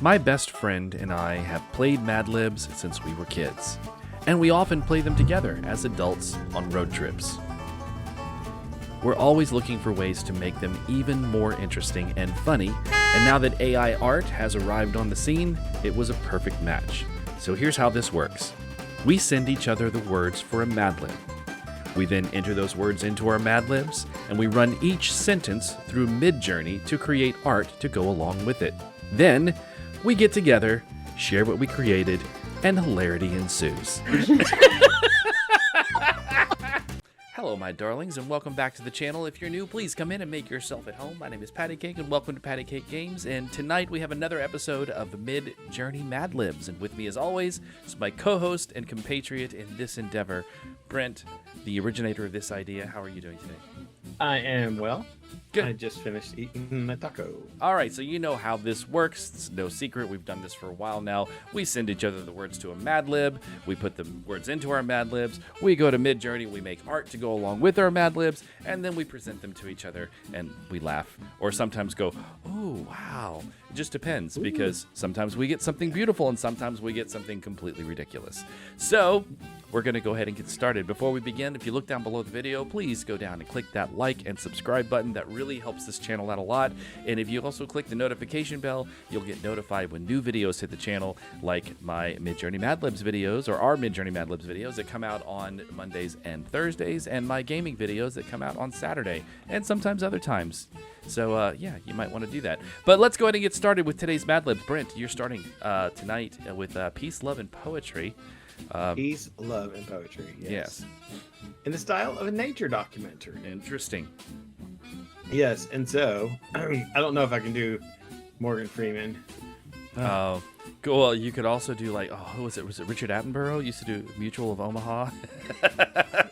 My best friend and I have played Madlibs since we were kids, and we often play them together as adults on road trips. We're always looking for ways to make them even more interesting and funny, and now that AI art has arrived on the scene, it was a perfect match. So here's how this works. We send each other the words for a Madlib. We then enter those words into our Madlibs, and we run each sentence through MidJourney to create art to go along with it. Then, we get together, share what we created, and hilarity ensues. Hello, my darlings, and welcome back to the channel. If you're new, please come in and make yourself at home. My name is Paddycake, and welcome to Paddycake Games. And tonight we have another episode of MidJourney Madlibs. And with me, as always, is my co-host and compatriot in this endeavor, Brent, the originator of this idea. How are you doing today? I am well. Good. I just finished eating my taco. All right, so you know how this works. It's no secret. We've done this for a while now. We send each other the words to a Madlib. We put the words into our Madlibs. We go to MidJourney. We make art to go along with our Madlibs, and then we present them to each other, and we laugh, or sometimes go, "Oh, wow!" It just depends, because sometimes we get something beautiful, and sometimes we get something completely ridiculous. So we're going to go ahead and get started. Before we begin, if you look down below the video, please go down and click that like and subscribe button. That really helps this channel out a lot. And if you also click the notification bell, you'll get notified when new videos hit the channel, like my MidJourney Madlibs videos, or our MidJourney Madlibs videos that come out on Mondays and Thursdays, and my gaming videos that come out on Saturday, and sometimes other times. So, yeah, you might want to do that. But let's go ahead and get started with today's Madlibs. Brent, you're starting tonight with Peace, Love, and Poetry. Peace, love, and poetry. Yes. In the style of a nature documentary. Interesting. Yes, and so I don't know if I can do Morgan Freeman. Cool. Well, you could also do like, who was it? Was it Richard Attenborough? Used to do Mutual of Omaha.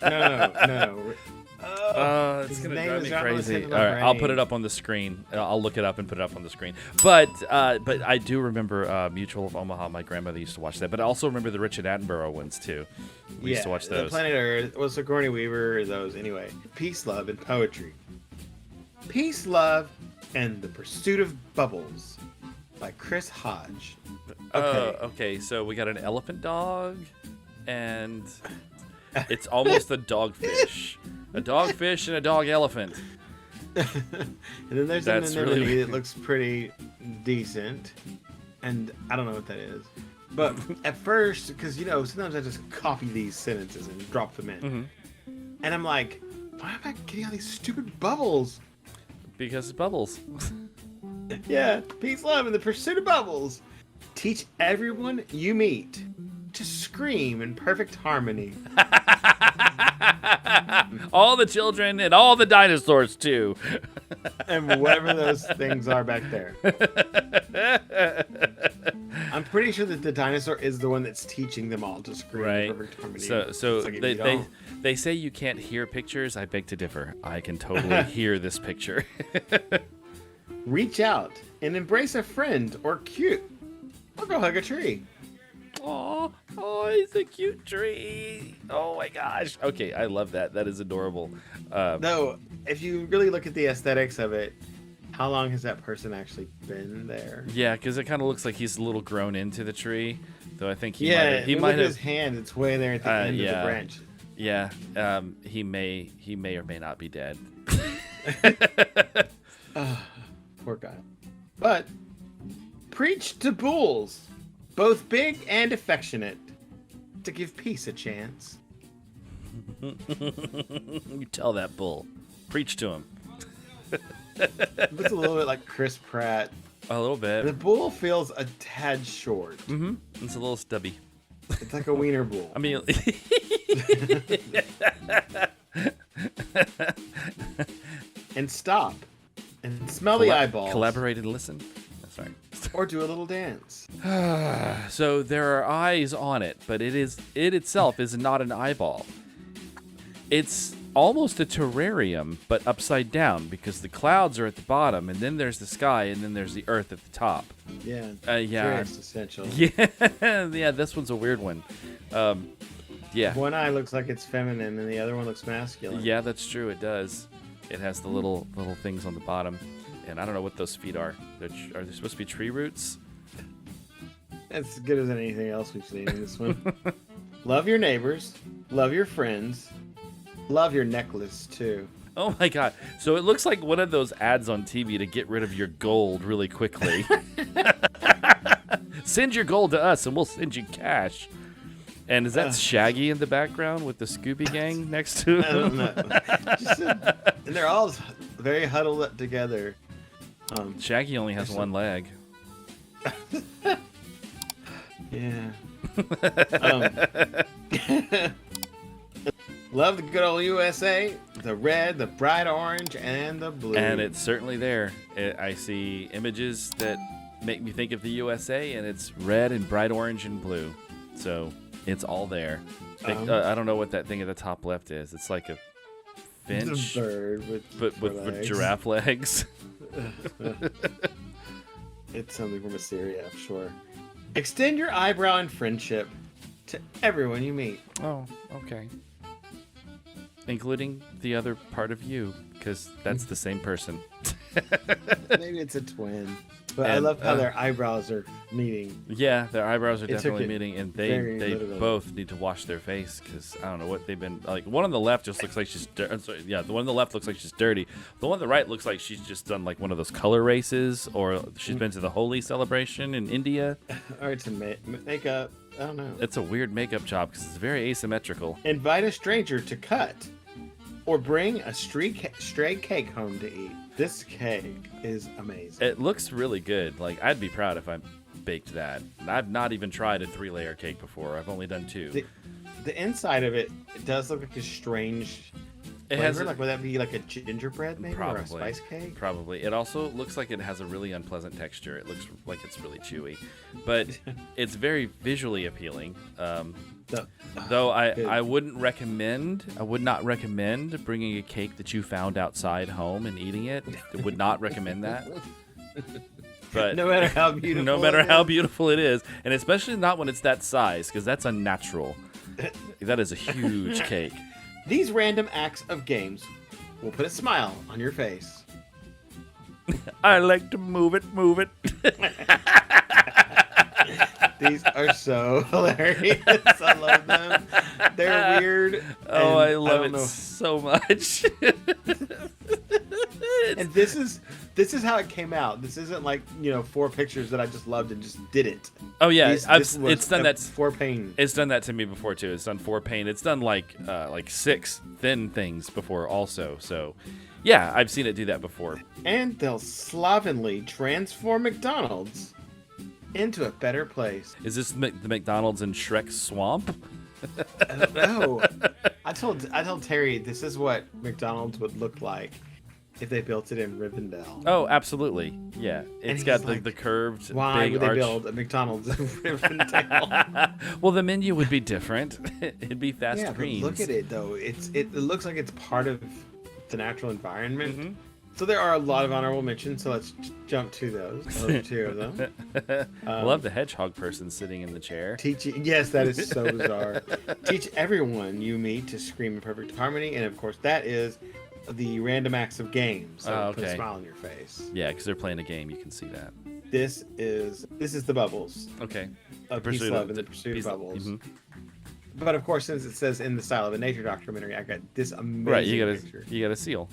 No. It's gonna drive me crazy. All right, I'll put it up on the screen. I'll look it up and put it up on the screen. But I do remember Mutual of Omaha. My grandmother used to watch that. But I also remember the Richard Attenborough ones too. We used to watch those. The Planet Earth was Sigourney Weaver. Those anyway. Peace, love, and poetry. Peace, love, and the Pursuit of Bubbles by Chris Hodge. Okay. So we got an elephant dog, and it's almost a dogfish. A dogfish and a dog elephant. And then there's an anonymity really that looks pretty decent. And I don't know what that is. But at first, because, sometimes I just copy these sentences and drop them in. Mm-hmm. And I'm like, why am I getting all these stupid bubbles? Because it's bubbles. Yeah, peace, love, and the pursuit of bubbles. Teach everyone you meet to scream in perfect harmony. All the children and all the dinosaurs too. And whatever those things are back there. I'm pretty sure that the dinosaur is the one that's teaching them all to scream in perfect harmony. So like they say you can't hear pictures. I beg to differ. I can totally hear this picture. Reach out and embrace a friend or cute. Or go hug a tree. Oh, it's a cute tree. Oh my gosh. Okay, I love that. That is adorable. No, if you really look at the aesthetics of it, how long has that person actually been there? Yeah, because it kind of looks like he's a little grown into the tree. Though I think he might have his hand. It's way there at the end of the branch. Yeah, he may or may not be dead. Poor guy. But preach to bulls, both big and affectionate, to give peace a chance. You tell that bull. Preach to him. Looks a little bit like Chris Pratt. A little bit. The bull feels a tad short. Mm-hmm. It's a little stubby. It's like a wiener bull. I mean... And stop. And smell the eyeballs. Collaborate and listen. Sorry. Or do a little dance. So there are eyes on it, but it itself is not an eyeball. It's almost a terrarium, but upside down, because the clouds are at the bottom, and then there's the sky, and then there's the earth at the top. Yeah. Yeah. Very essential. Yeah, this one's a weird one. Yeah. One eye looks like it's feminine, and the other one looks masculine. Yeah, that's true. It does. It has the little things on the bottom, and I don't know what those feet are. Are they supposed to be tree roots? as good as anything else we've seen in this one. Love your neighbors. Love your friends. Love your necklace, too. Oh my god. So it looks like one of those ads on TV to get rid of your gold really quickly. Send your gold to us and we'll send you cash. And is that Shaggy in the background with the Scooby Gang next to him? I don't know. And they're all very huddled up together. Shaggy only has one leg. Yeah. Love the good old USA. The red, the bright orange, and the blue. And it's certainly there. I see images that make me think of the USA, and it's red and bright orange and blue. So it's all there. I don't know what that thing at the top left is. It's like a finch, it's a bird with giraffe legs. It's something from Assyria, I'm sure. Extend your eyebrow in friendship to everyone you meet. Oh, okay. Including the other part of you, because that's the same person. Maybe it's a twin. But I love how their eyebrows are meeting. Yeah, their eyebrows are definitely meeting, and they literally. both need to wash their face because I don't know what they've been like. One on the left just looks like she's dirty. Yeah, the one on the left looks like she's dirty. The one on the right looks like she's just done like one of those color races, or she's been to the Holi celebration in India. Or it's a makeup. I don't know. It's a weird makeup job because it's very asymmetrical. Invite a stranger to cut, or bring a stray cake home to eat. This cake is amazing. It looks really good. Like, I'd be proud if I baked that. I've not even tried a 3-layer cake before. I've only done 2. The inside of it does look like a strange flavor. Would that be like a gingerbread maybe? Probably. Or a spice cake? Probably. It also looks like it has a really unpleasant texture. It looks like it's really chewy. But it's very visually appealing. Though I would not recommend bringing a cake that you found outside home and eating it. I would not recommend that. But no matter how beautiful beautiful it is, and especially not when it's that size, because that's unnatural. That is a huge cake. These random acts of games will put a smile on your face. I like to move it. These are so hilarious. I love them. They're weird. Oh, I love it so much. And this is how it came out. This isn't like 4 pictures that I just loved and just did it. Oh yeah, it's done that for pain. It's done that to me before too. It's done for pain. It's done like 6 thin things before also. So yeah, I've seen it do that before. And they'll slovenly transform McDonald's into a better place. Is this the McDonald's in Shrek's swamp? I don't know. I told Terry this is what McDonald's would look like if they built it in Rivendell. Oh, absolutely. Yeah. It's got the curved why big would arch. they build a McDonald's in Rivendell? Well, the menu would be different. It'd be fast greens. But look at it though. It looks like it's part of the natural environment. Mm-hmm. So there are a lot of honorable mentions, so let's jump to those. Those 2 of them. I love the hedgehog person sitting in the chair. Yes, that is so bizarre. Teach everyone you meet to scream in perfect harmony, and of course that is the random acts of games. So put a smile on your face. Yeah, because they're playing a game. You can see that. This is the bubbles. Okay. Peace, love, and the pursuit of bubbles. Mm-hmm. But of course, since it says in the style of a nature documentary, I got this amazing picture. You got a seal.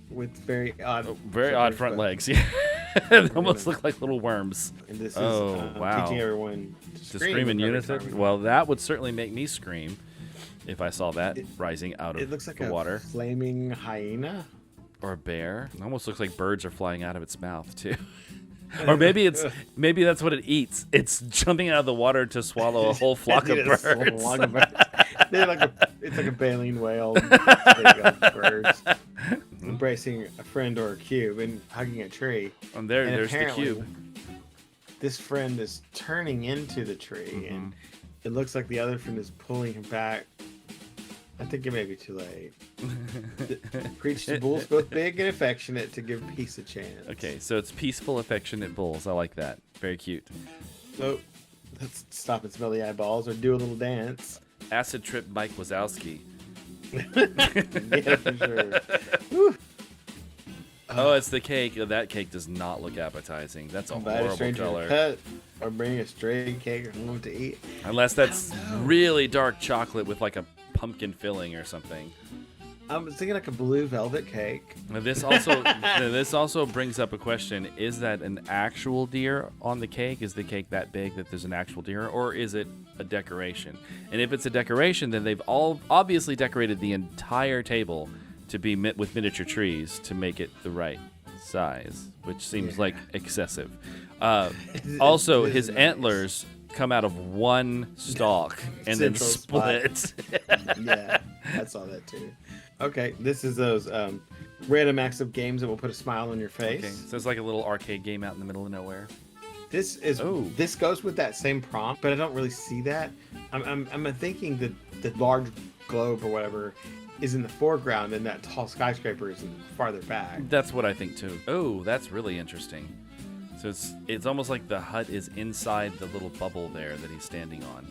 With very odd front legs. Yeah, they almost look like little worms. And this is wow. teaching everyone to scream in unison. Well, that would certainly make me scream if I saw that rising out of it looks like the water. Flaming hyena Or a bear. It almost looks like birds are flying out of its mouth too. Or maybe that's what it eats. It's jumping out of the water to swallow a whole flock of birds. It's like a baleen whale. Birds embracing a friend or a cube and hugging a tree. And there's the cube. This friend is turning into the tree, and it looks like the other friend is pulling him back. I think it may be too late. Preach to bulls both big and affectionate to give peace a chance. Okay, so it's peaceful, affectionate bulls. I like that. Very cute. So let's stop and smell the eyeballs or do a little dance. Acid trip Mike Wazowski. Yeah, for sure. Oh, it's the cake. That cake does not look appetizing. That's a Invite a horrible stranger to color. cut, or bring a stray cake or something to eat. Unless that's really dark chocolate with like a pumpkin filling or something. I was thinking like a blue velvet cake. Now, this also brings up a question: is that an actual deer on the cake? Is the cake that big that there's an actual deer, or is it a decoration? And if it's a decoration, then they've all obviously decorated the entire table to be with miniature trees to make it the right size, which seems like excessive. Also, his antlers come out of one stalk and then split. Yeah, I saw that too. Okay, this is those random acts of games that will put a smile on your face. Okay, so it's like a little arcade game out in the middle of nowhere. This goes with that same prompt, but I don't really see that. I'm thinking that the large globe or whatever is in the foreground and that tall skyscraper is farther back. That's what I think too. Oh, that's really interesting. So it's almost like the hut is inside the little bubble there that he's standing on.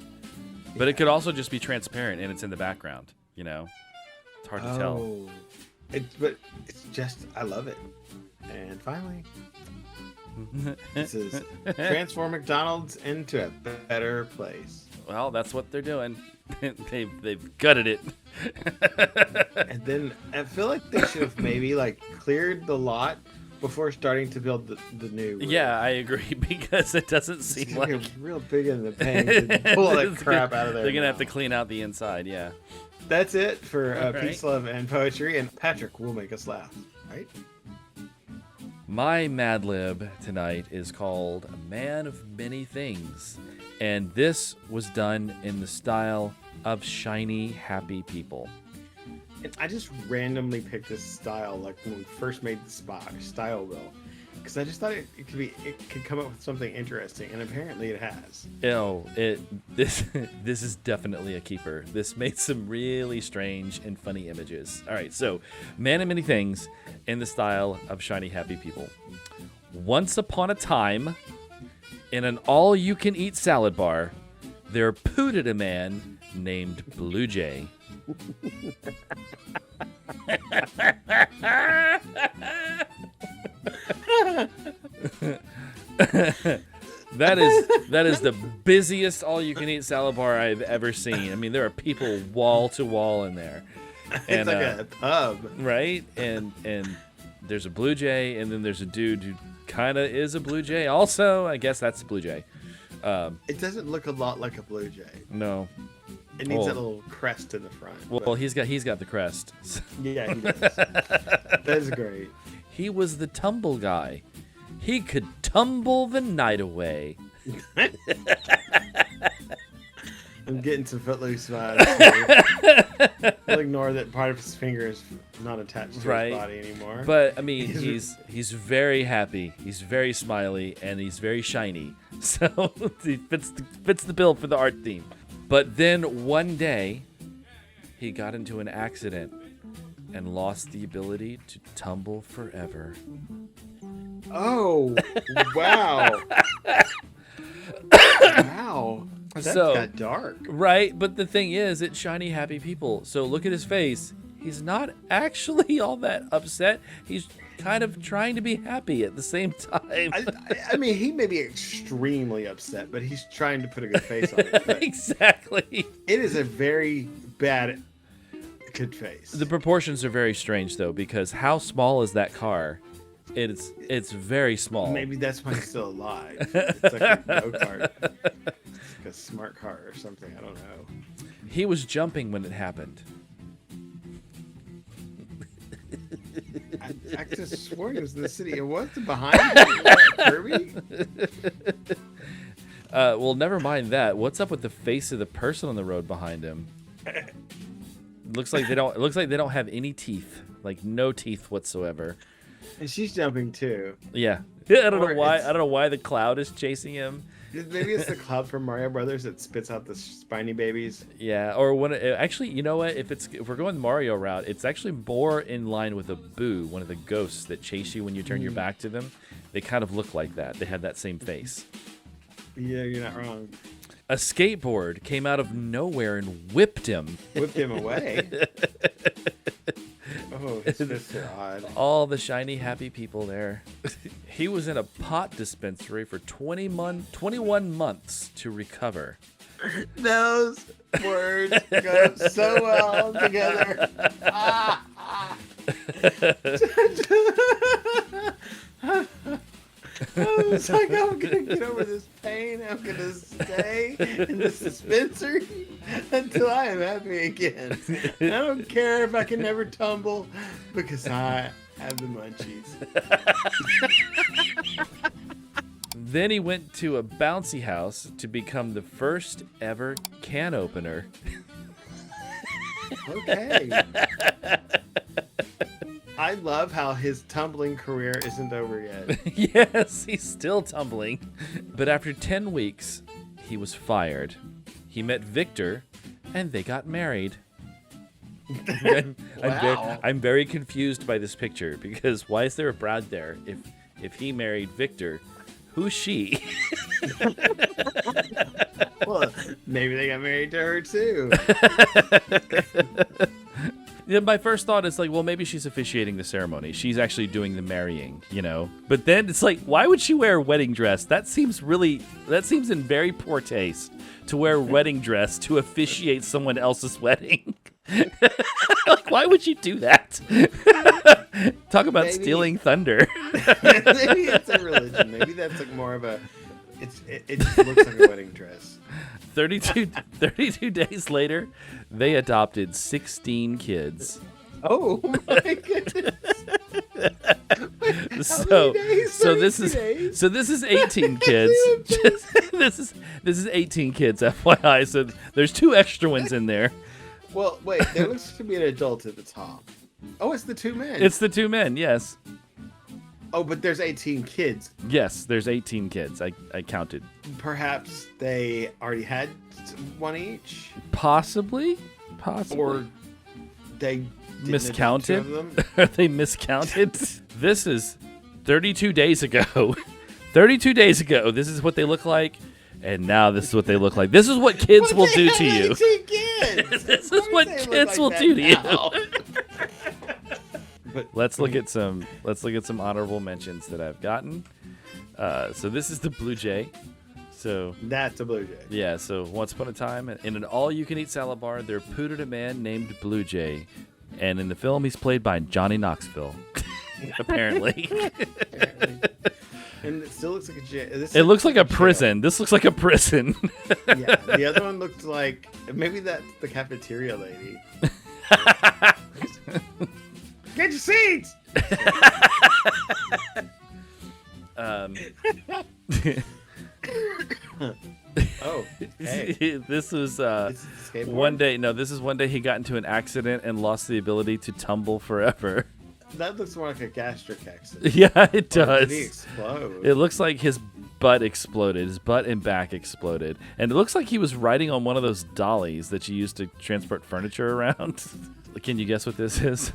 But it could also just be transparent and it's in the background, you know? It's hard to tell. But it's just, I love it. And finally, this is transform McDonald's into a better place. Well, that's what they're doing. They've gutted it. And then I feel like they should have maybe like cleared the lot before starting to build the new room. Yeah, I agree, because it doesn't seem like real big in the pain to pull that crap out of there. They're gonna have to clean out the inside. Yeah. That's it for right. Peace, Love, and Poetry. And Patrick will make us laugh, right? My Madlib tonight is called A Man of Many Things. And this was done in the style of shiny, happy people. And I just randomly picked this style, like when we first made the style wheel, because I just thought it could come up with something interesting, and apparently it has. This is definitely a keeper. This made some really strange and funny images. All right, so Man of Many Things in the style of shiny, happy people. Once upon a time, in an all-you-can-eat salad bar, there pooted a man named Blue Jay. That is the busiest all-you-can-eat salad bar I've ever seen. I mean, there are people wall to wall in there. It's like a pub, right? And there's a Blue Jay, and then there's a dude who kind of is a Blue Jay. Also, I guess that's a Blue Jay. It doesn't look a lot like a Blue Jay. No. It needs that little crest in the front. Well, he's got the crest. Yeah, he does. That is great. He was the tumble guy. He could tumble the night away. I'm getting some Footloose vibes. We'll ignore that part of his finger is not attached to his body anymore. But I mean, he's very happy. He's very smiley, and he's very shiny. So he fits the bill for the art theme. But then one day, he got into an accident and lost the ability to tumble forever. Oh, wow. Wow. That got dark. Right, but the thing is, it's shiny, happy people. So look at his face. He's not actually all that upset. He's kind of trying to be happy at the same time. I mean, he may be extremely upset, but he's trying to put a good face on it. Exactly. It is a very bad good face. The proportions are very strange, though, because how small is that car? It's very small. Maybe that's why he's still alive. It's like a go-kart. It's like a smart car or something. I don't know. He was jumping when it happened. I just swore he was in the city. And what's behind him? Kirby? Well, never mind that. What's up with the face of the person on the road behind him? Looks like they don't have any teeth, like no teeth whatsoever. And she's jumping too. Yeah, I don't know why. I don't know why the cloud is chasing him. Maybe it's the cloud from Mario Brothers that spits out the spiny babies. Yeah, or when actually, you know what? If we're going the Mario route, it's actually more in line with a Boo, one of the ghosts that chase you when you turn your back to them. They kind of look like that. They had that same face. Yeah, you're not wrong. A skateboard came out of nowhere and whipped him. Whipped him away. Oh, Spits are odd. All the shiny, happy people there. He was in a pot dispensary for 21 months to recover. Those words go so well together. It's like, I'm gonna get over this pain. I'm gonna stay in this dispensary until I am happy again. I don't care if I can never tumble because I have the munchies. Then he went to a bouncy house to become the first ever can opener. Okay. I love how his tumbling career isn't over yet. Yes, he's still tumbling. But after 10 weeks, he was fired. He met Victor, and they got married. Wow. I'm very confused by this picture because why is there a Brad there? If he married Victor, who's she? Well, maybe they got married to her too. Yeah, my first thought is like, well, maybe she's officiating the ceremony. She's actually doing the marrying, you know? But then it's like, why would she wear a wedding dress? That seems in very poor taste to wear a wedding dress to officiate someone else's wedding. Like, why would you do that? Talk about stealing thunder. Maybe it's a religion. Maybe that's like more of a, it just looks like a wedding dress. 32 days later, they adopted 16 kids. Oh my goodness! Wait, So this is 18 kids. This is 18 kids, FYI. So there's 2 extra ones in there. Well, wait. There looks to be an adult at the top. Oh, it's the 2 men. It's the 2 men. Yes. Oh, but there's 18 kids. Yes, there's 18 kids. I counted. Perhaps they already had one each, Possibly. or they didn't Miscounted? adopt 2 of them. Are they miscounted? This is 32 days ago. 32 days ago. This is what they look like. And now this is what they look like. This is what kids will do to you. 18 kids. This is what kids will do to you. But Let's look at some honorable mentions that I've gotten. So this is the Blue Jay. So that's a Blue Jay. yeah, so once upon a time, in an all-you-can-eat salad bar, there pootered a man named Blue Jay. And in the film, he's played by Johnny Knoxville, apparently. And it still looks like a jail. It looks like a prison. This looks like a prison. Yeah, the other one looked like, maybe that's the cafeteria lady. Get your seats! Oh, hey. This was This is the skateboard? one day. No, this is one day he got into an accident and lost the ability to tumble forever. That looks more like a gastric accident. Yeah, it Or did does. he explode? It looks like his butt exploded. His butt and back exploded. And it looks like he was riding on one of those dollies that you use to transport furniture around. Can you guess what this is?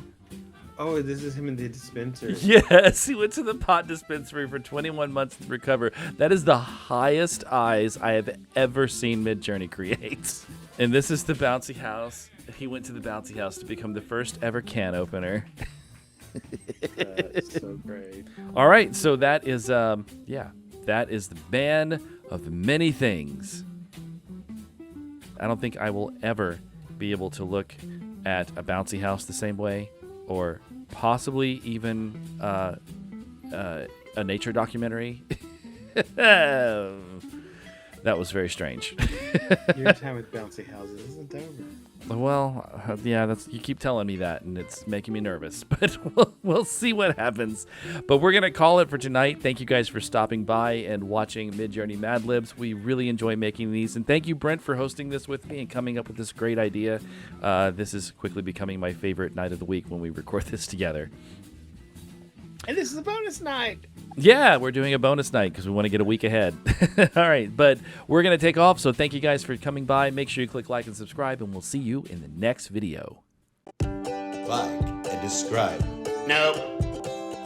Oh, this is him in the dispensary. Yes, he went to the pot dispensary for 21 months to recover. That is the highest eyes I have ever seen MidJourney create. And this is the bouncy house. He went to the bouncy house to become the first ever can opener. That's so great. All right, so that is that is the man of the many things. I don't think I will ever be able to look at a bouncy house the same way, or possibly even a nature documentary. That was very strange. Your time with bouncy houses isn't over. Well, yeah, you keep telling me that, and it's making me nervous. But we'll see what happens. But we're gonna call it for tonight. Thank you guys for stopping by and watching MidJourney Madlibs. We really enjoy making these, and thank you, Brent, for hosting this with me and coming up with this great idea. This is quickly becoming my favorite night of the week when we record this together. And this is a bonus night. Yeah, we're doing a bonus night because we want to get a week ahead. All right, but we're going to take off, so thank you guys for coming by. Make sure you click like and subscribe, and we'll see you in the next video. Like and subscribe. Nope.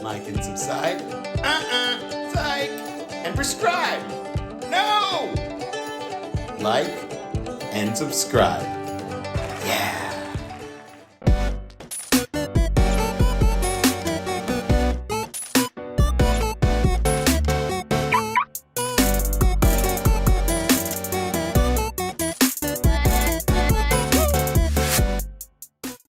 Like and subscribe. Like and prescribe. No! Like and subscribe. Yeah.